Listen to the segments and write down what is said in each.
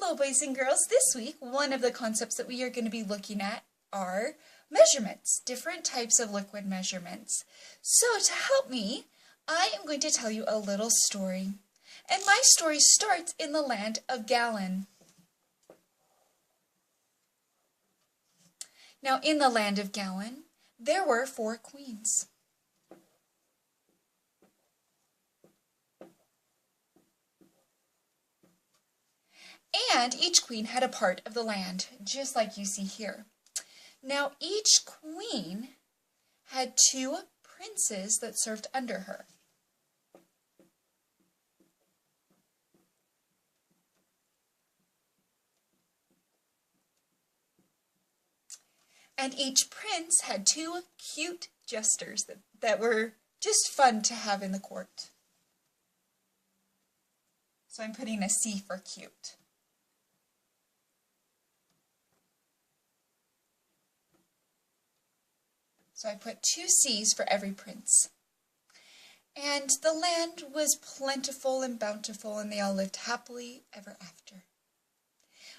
Hello boys and girls. This week, one of the concepts that we are going to be looking at are measurements, different types of liquid measurements. So to help me, I am going to tell you a little story. And my story starts in the land of Gallon. Now in the land of Gallon, there were 4 queens. And each queen had a part of the land, just like you see here. Now each queen had 2 princes that served under her. And each prince had 2 cute jesters that were just fun to have in the court. So I'm putting a C for cute. So I put 2 C's for every prince. And the land was plentiful and bountiful, and they all lived happily ever after.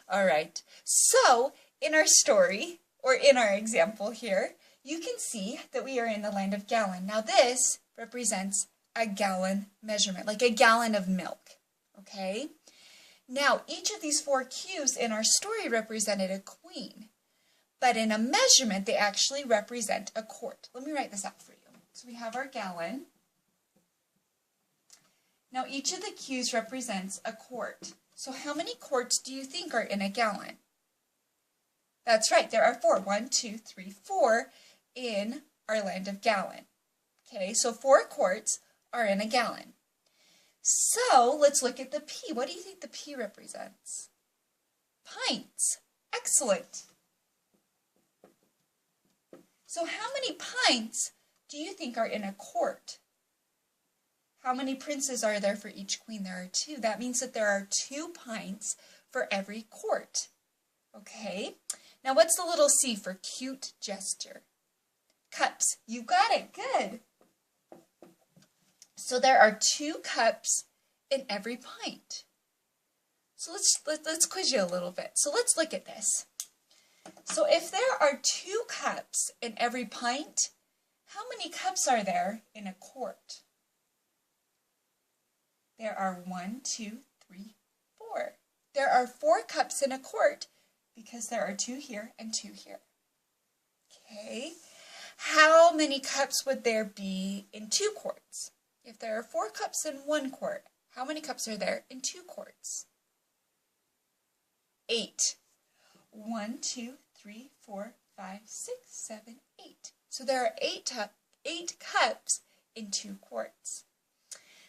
All right, so in our story, or in our example here, you can see that we are in the land of Gallon. Now this represents a gallon measurement, like a gallon of milk, okay? Now each of these 4 cues in our story represented a queen. But in a measurement, they actually represent a quart. Let me write this out for you. So we have our gallon. Now each of the cues represents a quart. So how many quarts do you think are in a gallon? That's right, there are 4. 1, 2, 3, 4 in our land of Gallon. Okay, so 4 quarts are in a gallon. So let's look at the P. What do you think the P represents? Pints. Excellent. So how many pints do you think are in a quart? How many princes are there for each queen? There are 2. That means that there are 2 pints for every quart. Okay? Now what's the little C for cute gesture? Cups. You got it. Good. So there are 2 cups in every pint. So let's quiz you a little bit. So let's look at this. So if there are 2 cups in every pint, how many cups are there in a quart? There are 1, 2, 3, 4. There are 4 cups in a quart because there are 2 here and 2 here. Okay. How many cups would there be in 2 quarts? If there are 4 cups in 1 quart, how many cups are there in 2 quarts? 8. 1, 2, 3, 4, 5, 6, 7, 8. So there are 8 cups in 2 quarts.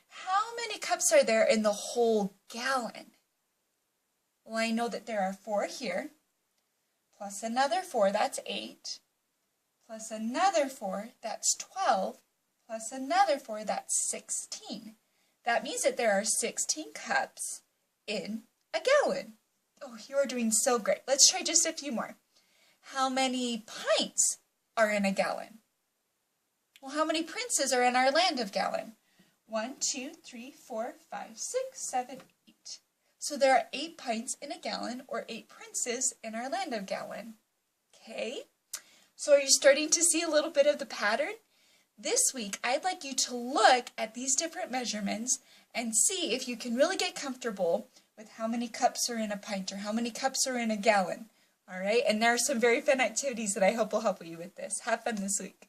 How many cups are there in the whole gallon? Well, I know that there are 4 here, plus another 4, that's 8, plus another 4, that's 12, plus another 4, that's 16. That means that there are 16 cups in a gallon. Oh, you are doing so great. Let's try just a few more. How many pints are in a gallon? Well, how many princes are in our land of Gallon? 1, 2, 3, 4, 5, 6, 7, 8. So there are 8 pints in a gallon, or 8 princes in our land of Gallon. Okay? So are you starting to see a little bit of the pattern? This week, I'd like you to look at these different measurements and see if you can really get comfortable with how many cups are in a pint or how many cups are in a gallon. All right, and there are some very fun activities that I hope will help you with this. Have fun this week.